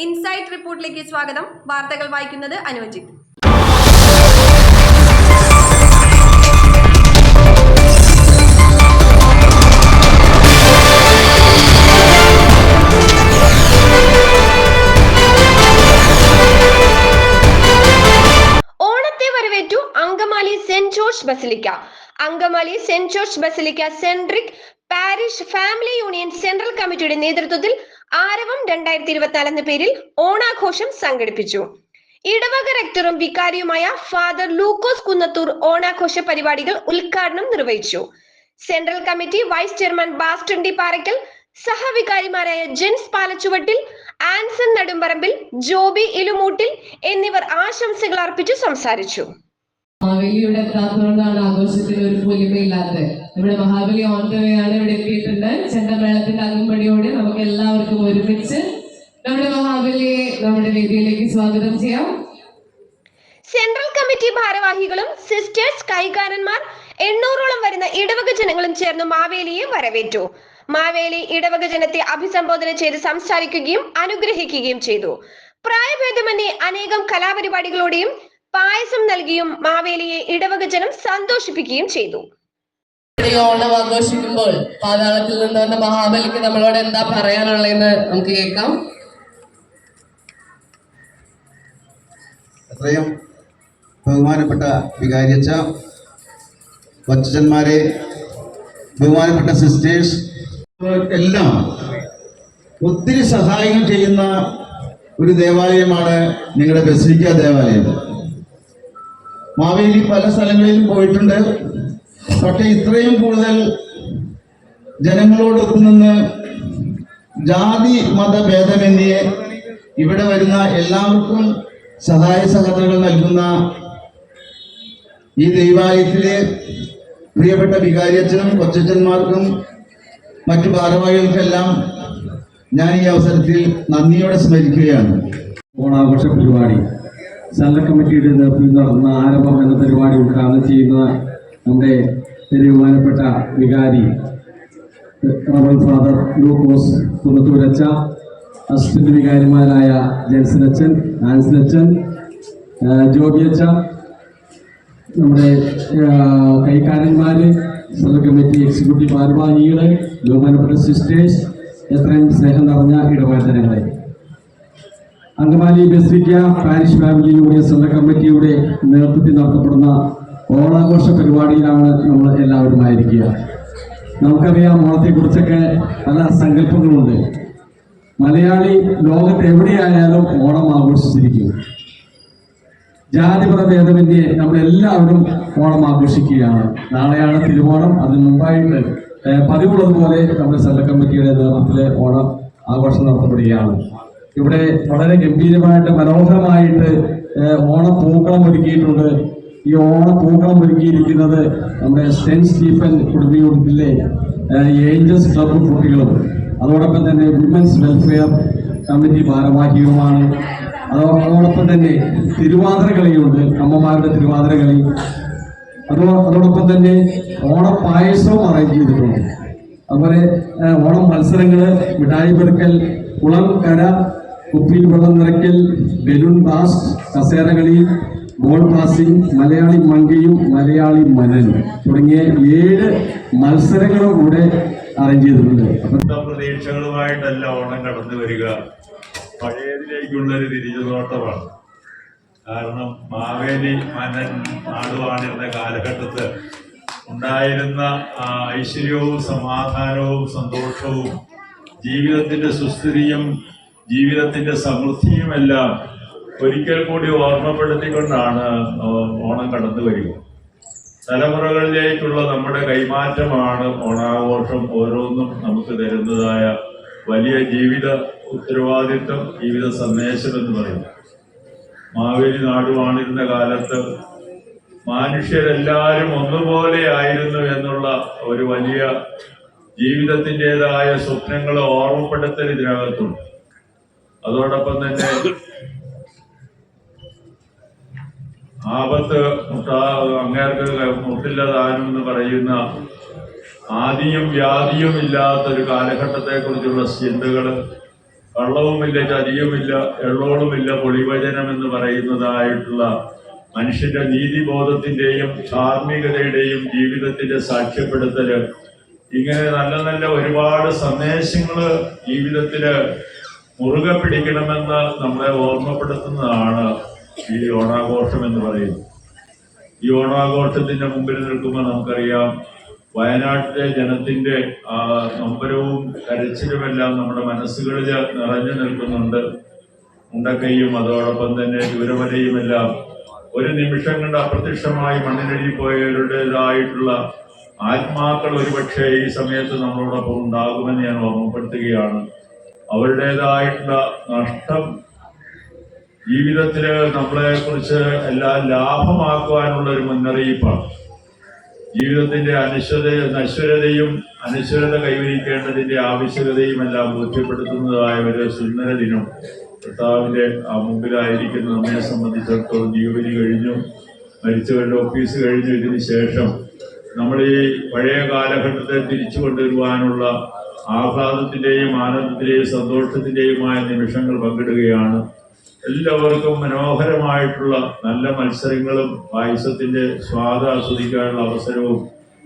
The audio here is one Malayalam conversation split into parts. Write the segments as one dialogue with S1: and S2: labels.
S1: ഇൻസൈറ്റ് റിപ്പോർട്ടിലേക്ക് സ്വാഗതം. വാർത്തകൾ വായിക്കുന്നത് അനുവജിത്ത്.
S2: ഓണത്തെ വരവേറ്റു Angamaly Saint George basilica. Angamaly Saint George basilica centric parish family union central കമ്മിറ്റിയുടെ നേതൃത്വത്തിൽ ആരവം 2024 എന്ന പേരിൽ ഓണാഘോഷം സംഘടിപ്പിച്ചു. ഇടവക റെക്ടറും വികാരിയുമായ ഫാദർ ലൂക്കോസ് കുന്നത്തൂർ ഓണാഘോഷ പരിപാടികൾ ഉദ്ഘാടനം നിർവഹിച്ചു. സെൻട്രൽ കമ്മിറ്റി വൈസ് ചെയർമാൻ ബാസ്റ്റർ ഡി പാറയ്ക്കൽ, സഹവികാരിമാരായ ജെൻസ് പാലച്ചുവട്ടിൽ, ആൻസൺ നെടുമ്പറമ്പിൽ, ജോബി ഇലുമൂട്ടിൽ എന്നിവർ ആശംസകൾ അർപ്പിച്ചു സംസാരിച്ചു.
S3: മാവേലിയുടെ എത്താത്തതുകൊണ്ടാണ് ആഘോഷത്തിന് ഒരു പൊലിമയില്ലാത്തത്. നമ്മുടെ മഹാബലി ഓൺ ദ വേ ആണ് ഇവിടെ എത്തിയിട്ടുണ്ട്. ചെണ്ടമേളത്തിന്റെ അകമ്പടിയോടെ നമുക്ക് എല്ലാവർക്കും ഒരുമിച്ച് നമ്മുടെ മഹാബലിയെ നമ്മുടെ വേദിയിലേക്ക് സ്വാഗതം ചെയ്യാം.
S2: സെൻട്രൽ കമ്മിറ്റി ഭാരവാഹികളും സിസ്റ്റേഴ്സ്, കൈകാരന്മാർ 800ഓളം വരുന്ന ഇടവക ജനങ്ങളും ചേർന്ന് മാവേലിയെ വരവേറ്റു. മാവേലി ഇടവക ജനത്തെ അഭിസംബോധന ചെയ്ത് സംസാരിക്കുകയും അനുഗ്രഹിക്കുകയും ചെയ്തു. പ്രായഭേദമന്യേ അനേകം കലാപരിപാടികളോടെയും പായസം നൽകിയും മാവേലിയെ ഇടവക ജനം സന്തോഷിപ്പിക്കുകയും ചെയ്തു.
S3: ഓണം ആഘോഷിക്കുമ്പോൾ പാതാളത്തിൽ നിന്ന് വന്ന മഹാബലിക്ക് നമ്മളോട് എന്താ പറയാനുള്ളതെന്ന് നമുക്ക് കേൾക്കാം.
S4: എത്രയും ബഹുമാനപ്പെട്ട വികാരിയച്ച, വച്ചന്മാരെ, ബഹുമാനപ്പെട്ട സിസ്റ്റേഴ്സ് എല്ലാം ഒത്തിരി സഹായങ്ങൾ ചെയ്യുന്ന ഒരു ദേവാലയമാണ് നിങ്ങളുടെ ബസിലിക്ക ദേവാലയം. മാവേലി പല സ്ഥലങ്ങളിലും പോയിട്ടുണ്ട്. പക്ഷെ ഇത്രയും കൂടുതൽ ജനങ്ങളോട് ഒത്തുനിന്ന് ജാതി മതഭേദമന്യേ ഇവിടെ വരുന്ന എല്ലാവർക്കും സഹായ സഹകരണങ്ങൾ നൽകുന്ന ഈ ദൈവാലയത്തിലെ പ്രിയപ്പെട്ട വികാരിയച്ഛനും കൊച്ചച്ഛന്മാർക്കും മറ്റു ഭാരവാഹികൾക്കെല്ലാം ഞാൻ ഈ അവസരത്തിൽ നന്ദിയോടെ സ്മരിക്കുകയാണ്.
S5: ഓണാഘോഷ പരിപാടി സെൻട്രൽ കമ്മിറ്റിയുടെ നേതൃത്വത്തിൽ നടന്ന ആരംഭം എന്ന പരിപാടി ഉദ്ഘാടനം ചെയ്യുന്ന നമ്മുടെ ബഹുമാനപ്പെട്ട വികാരി റവറൻഡ് ഫാദർ ലൂക്കോസ് കുന്നത്തൂരച്ച, അസിസ്റ്റന്റ് വികാരിമാരായ ജെൻസനച്ചൻ, ആൻസനച്ചൻ, ജോബിയച്ച, നമ്മുടെ കൈക്കാരന്മാര്, സെൻട്രൽ കമ്മിറ്റി എക്സിക്യൂട്ടീവ് ഭാരവാഹികള്, ബഹുമാനപ്പെട്ട സിസ്റ്റേഴ്സ്, എത്രയും സ്നേഹം നിറഞ്ഞ ഇടവകജനങ്ങളെ, Angamaly basilica parish family union central കമ്മിറ്റിയുടെ നേതൃത്വത്തിൽ നടത്തപ്പെടുന്ന ഓണാഘോഷ പരിപാടിയിലാണ് നമ്മൾ എല്ലാവരും ആയിരിക്കുക. നമുക്കറിയാം, ഓണത്തെക്കുറിച്ചൊക്കെ പല സങ്കല്പങ്ങളുണ്ട്. മലയാളി ലോകത്ത് എവിടെയായാലും ഓണം ആഘോഷിച്ചിരിക്കും. ജാതിപത ഭേദമന്യേ നമ്മളെല്ലാവരും ഓണം ആഘോഷിക്കുകയാണ്. നാളെയാണ് തിരുവോണം. അതിന് മുമ്പായിട്ട് പതിവുള്ളതുപോലെ നമ്മുടെ സെൻട്രൽ കമ്മിറ്റിയുടെ നേതൃത്വത്തിൽ ഓണം ആഘോഷം നടത്തപ്പെടുകയാണ്. ഇവിടെ വളരെ ഗംഭീരമായിട്ട് മനോഹരമായിട്ട് ഓണപ്പൂക്കളം ഒരുക്കിയിട്ടുണ്ട്. ഈ ഓണപ്പൂക്കളം ഒരുക്കിയിരിക്കുന്നത് നമ്മുടെ സെന്റ് സ്റ്റീഫൻ കുടുംബയൂണിറ്റിലെ ഏഞ്ചൽസ് ക്ലബ്ബ് കുട്ടികളും അതോടൊപ്പം തന്നെ വിമൻസ് വെൽഫെയർ കമ്മിറ്റി ഭാരവാഹികളുമാണ്. അതോടൊപ്പം തന്നെ തിരുവാതിര കളിയുണ്ട്, അമ്മമാരുടെ തിരുവാതിര കളി. അതോടൊപ്പം തന്നെ ഓണപ്പായസവും അറേഞ്ച് ചെയ്തിട്ടുണ്ട്. അതുപോലെ ഓണം മത്സരങ്ങള്, മിഠായി പെറുക്കൽ, കുളം കര, കുപ്പിയിൽ വെള്ളം നിറയ്ക്കൽ, ബലൂൺ പാസ്, കസേരകളി, ബോൾ പാസിംഗ്, മലയാളി മങ്കയും മലയാളി മനൻ തുടങ്ങിയ 7 മത്സരങ്ങളും കൂടെ അറേഞ്ച് ചെയ്തിട്ടുണ്ട്.
S6: പ്രതീക്ഷകളുമായിട്ടല്ല ഓണം കടന്നു വരിക, പഴയതിലേക്കുള്ളൊരു തിരിച്ചുനോട്ടമാണ്. കാരണം മാവേലി മനൻ നാടുവാണിരുന്ന കാലഘട്ടത്ത് ഉണ്ടായിരുന്ന ഐശ്വര്യവും സമാധാനവും സന്തോഷവും ജീവിതത്തിന്റെ സുസ്ഥിതിയും ജീവിതത്തിന്റെ സമൃദ്ധിയുമെല്ലാം ഒരിക്കൽ കൂടി ഓർമ്മപ്പെടുത്തിക്കൊണ്ടാണ് ഓണം കടന്നു വരിക. തലമുറകളിലേക്കുള്ള നമ്മുടെ കൈമാറ്റമാണ് ഓണാഘോഷം ഓരോന്നും നമുക്ക് തരുന്നതായ വലിയ ജീവിത ഉത്തരവാദിത്വം, ജീവിത സന്ദേശം എന്ന് പറയുന്നത്. മാവേലി നാടുവാണിരുന്ന കാലത്ത് മനുഷ്യരെല്ലാവരും ഒന്നുപോലെ ആയിരുന്നു എന്നുള്ള ഒരു വലിയ ജീവിതത്തിൻ്റെതായ സ്വപ്നങ്ങളെ ഓർമ്മപ്പെടുത്തൽ ഇതിനകത്തുണ്ട്. അതോടൊപ്പം തന്നെ ആപത്ത് അങ്ങേർക്ക് മുട്ടില്ല താനും എന്ന് പറയുന്ന ആദിയും വ്യാധിയും ഇല്ലാത്തൊരു കാലഘട്ടത്തെക്കുറിച്ചുള്ള ചിന്തകൾ കള്ളവുമില്ല, ചതിയുമില്ല, എള്ളോളുമില്ല, പൊളിവചനം എന്ന് പറയുന്നതായിട്ടുള്ള മനുഷ്യന്റെ നീതിബോധത്തിന്റെയും ധാർമ്മികതയുടെയും ജീവിതത്തിന്റെ സാക്ഷ്യപ്പെടുത്തല്, ഇങ്ങനെ നല്ല നല്ല ഒരുപാട് സന്ദേശങ്ങള് ജീവിതത്തില് മുറുകെ പിടിക്കണമെന്ന് നമ്മളെ ഓർമ്മപ്പെടുത്തുന്നതാണ് ഈ ഓണാഘോഷം എന്ന് പറയുന്നത്. ഈ ഓണാഘോഷത്തിന്റെ മുമ്പിൽ നിൽക്കുമ്പോൾ നമുക്കറിയാം, വയനാട്ടിലെ ജനത്തിന്റെ നൊമ്പരവും കരച്ചിലുമെല്ലാം നമ്മുടെ മനസ്സുകളിൽ നിറഞ്ഞു നിൽക്കുന്നുണ്ട്. ഉണ്ടക്കൈയും അതോടൊപ്പം തന്നെ ദൂരവലയുമെല്ലാം ഒരു നിമിഷം കൊണ്ട് അപ്രത്യക്ഷമായി മണ്ണിനടിയിൽ പോയവരുടേതായിട്ടുള്ള ആത്മാക്കൾ ഒരുപക്ഷെ ഈ സമയത്ത് നമ്മളോടൊപ്പം ഉണ്ടാകുമെന്ന് ഞാൻ ഓർമ്മപ്പെടുത്തുകയാണ്. അവരുടേതായിട്ടുള്ള നഷ്ടം ജീവിതത്തില് നമ്മളെ കുറിച്ച് എല്ലാം ലാഭമാക്കുവാനുള്ള ഒരു മുന്നറിയിപ്പാണ്. ജീവിതത്തിന്റെ നശ്വരതയും അനശ്വരത കൈവരിക്കേണ്ടതിന്റെ ആവശ്യകതയും എല്ലാം ബോധ്യപ്പെടുത്തുന്നതായ ഒരു സുന്ദര ദിനം കർത്താവിന്റെ മുമ്പിലായിരിക്കുന്ന നമ്മെ സംബന്ധിച്ചിടത്തോളം ജീവനി കഴിഞ്ഞു, മരിച്ചവരുടെ ഓഫീസ് കഴിഞ്ഞു. ഇതിന് ശേഷം നമ്മൾ ഈ പഴയ കാലഘട്ടത്തെ തിരിച്ചു കൊണ്ടുവരുവാനുള്ള ആഹ്ലാദത്തിന്റെയും ആനന്ദത്തിന്റെയും സന്തോഷത്തിന്റെയുമായ നിമിഷങ്ങൾ പങ്കിടുകയാണ്. എല്ലാവർക്കും മനോഹരമായിട്ടുള്ള നല്ല മത്സരങ്ങളും പായസത്തിന്റെ സ്വാദ് ആസ്വദിക്കാനുള്ള അവസരവും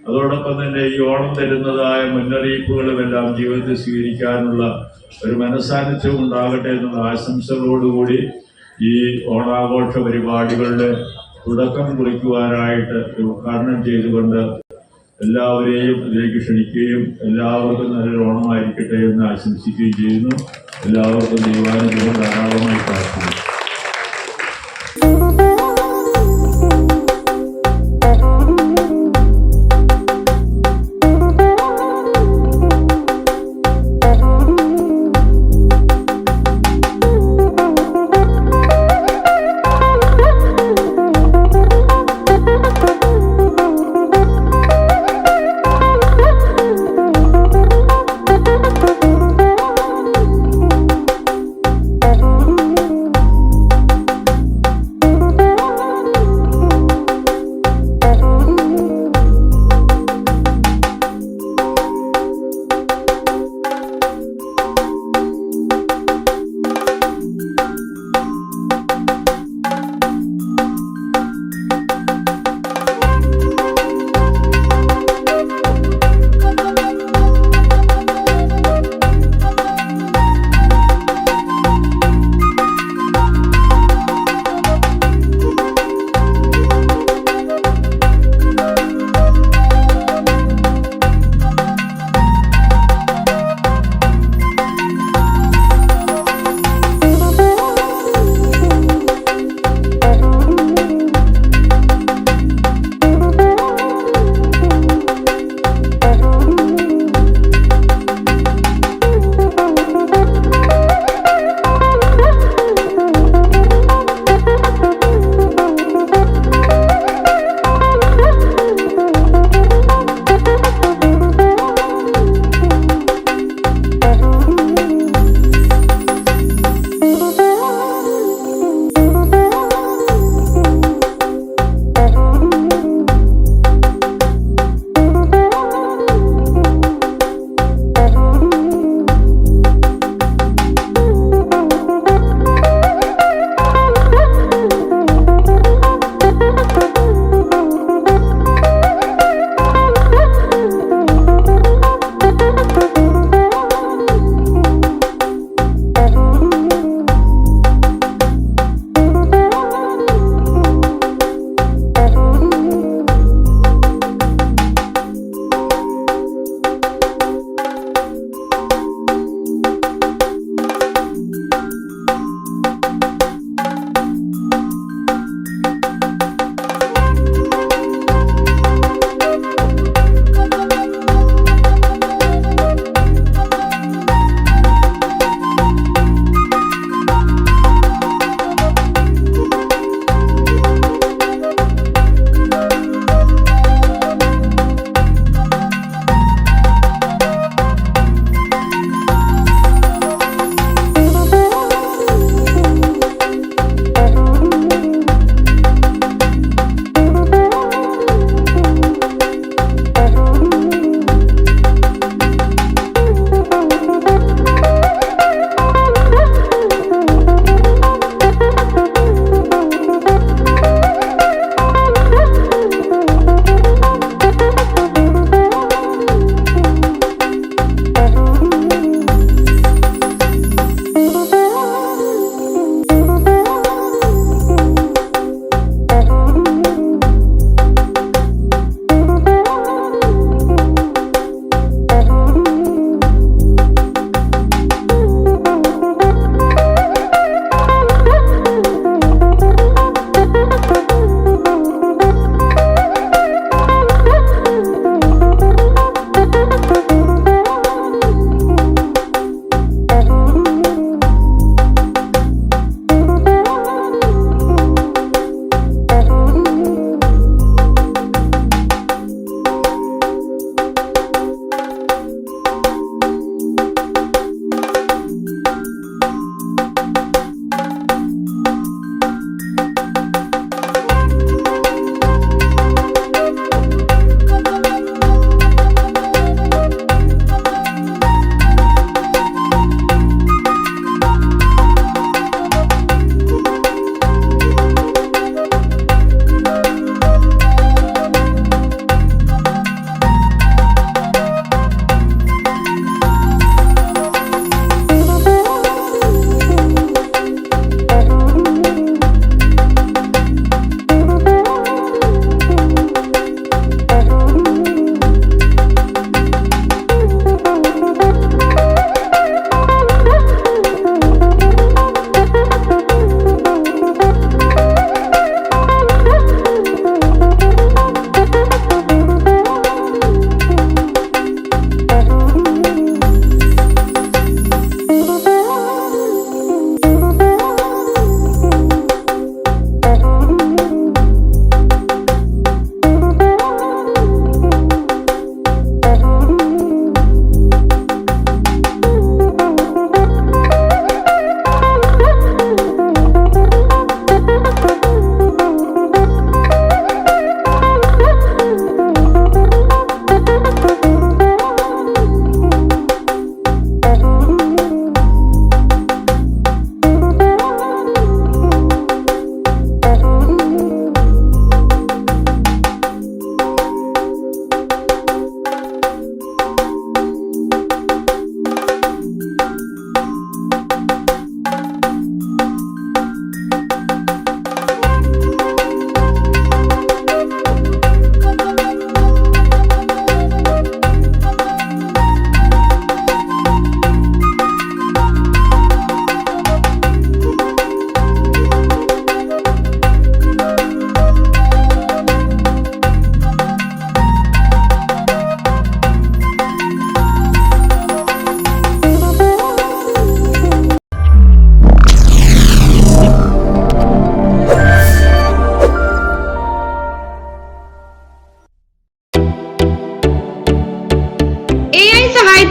S6: അതോടൊപ്പം തന്നെ ഈ ഓണം തരുന്നതായ മുന്നറിയിപ്പുകളും എല്ലാം ജീവിതത്തിൽ സ്വീകരിക്കാനുള്ള ഒരു മനസ്സാന്നിധ്യം ഉണ്ടാകട്ടെ എന്നുള്ള ആശംസകളോടുകൂടി ഈ ഓണാഘോഷ പരിപാടികളുടെ തുടക്കം കുറിക്കുവാനായിട്ട് ഉദ്ഘാടനം ചെയ്തുകൊണ്ട് എല്ലാവരെയും ഇതിലേക്ക് ക്ഷണിക്കുകയും എല്ലാവർക്കും നല്ലൊരു ഓണമായിരിക്കട്ടെ എന്ന് ആശംസിക്കുകയും ചെയ്യുന്നു. എല്ലാവർക്കും ദൈവാനുഗ്രഹം ധാരാളമായി പ്രാർത്ഥിക്കുന്നു.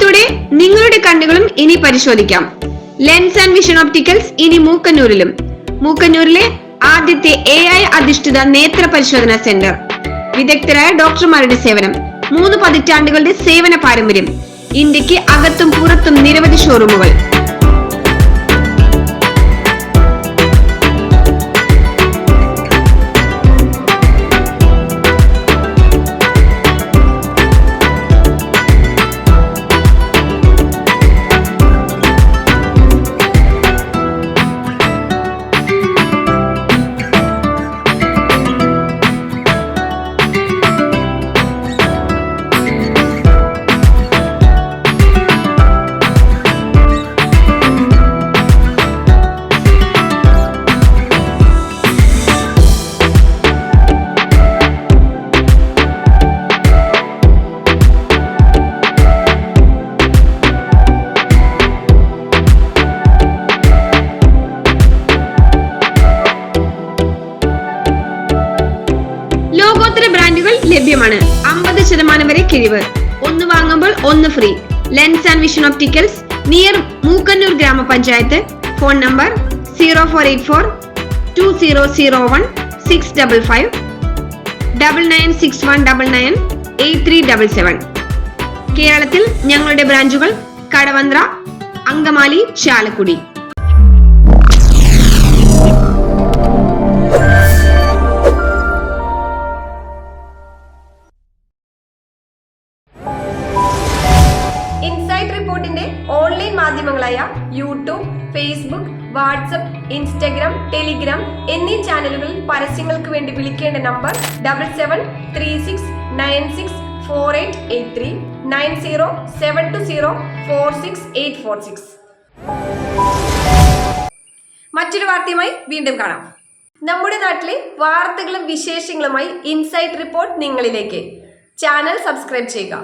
S2: സഹായത്തോടെ നിങ്ങളുടെ കണ്ണുകളും ഇനി പരിശോധിക്കാം. ലെൻസ് ആൻഡ് വിഷൻ ഓപ്റ്റിക്കൽസ് ഇനി മൂക്കന്നൂരിലും. മൂക്കന്നൂരിലെ ആദ്യത്തെ AI അധിഷ്ഠിത നേത്ര പരിശോധനാ സെന്റർ. വിദഗ്ധരായ ഡോക്ടർമാരുടെ സേവനം, 3 പതിറ്റാണ്ടുകളുടെ സേവന പാരമ്പര്യം. ഇന്ത്യക്ക് അകത്തും പുറത്തും നിരവധി ഷോറൂമുകൾ. ലോകോത്തര ബ്രാൻഡുകൾ ലഭ്യമാണ്. 50% വരെ കിഴിവ്. 1 വാങ്ങുമ്പോൾ 1 free. Lens and vision opticals near Mookkannur ഗ്രാമപഞ്ചായത്ത്. Phone number 0484 2001 655 996199 8377. കേരളത്തിൽ ഞങ്ങളുടെ ബ്രാഞ്ചുകൾ കടവന്ത്ര, അങ്കമാലി, ചാലക്കുടി.
S1: ഇൻസൈറ്റ് റിപ്പോർട്ടിന്റെ ഓൺലൈൻ മാധ്യമങ്ങളായ YouTube, Facebook, WhatsApp, Instagram, Telegram എന്നീ ചാനലുകളിൽ പരസ്യങ്ങൾക്ക് വേണ്ടി വിളിക്കേണ്ട നമ്പർ 7736964883 9072046846. മറ്റൊരു വാർത്തയുമായി വീണ്ടും കാണാം. നമ്മുടെ നാട്ടിലെ വാർത്തകളും വിശേഷങ്ങളുമായി ഇൻസൈറ്റ് റിപ്പോർട്ട് നിങ്ങളിലേക്ക്. ചാനൽ സബ്സ്ക്രൈബ് ചെയ്യുക.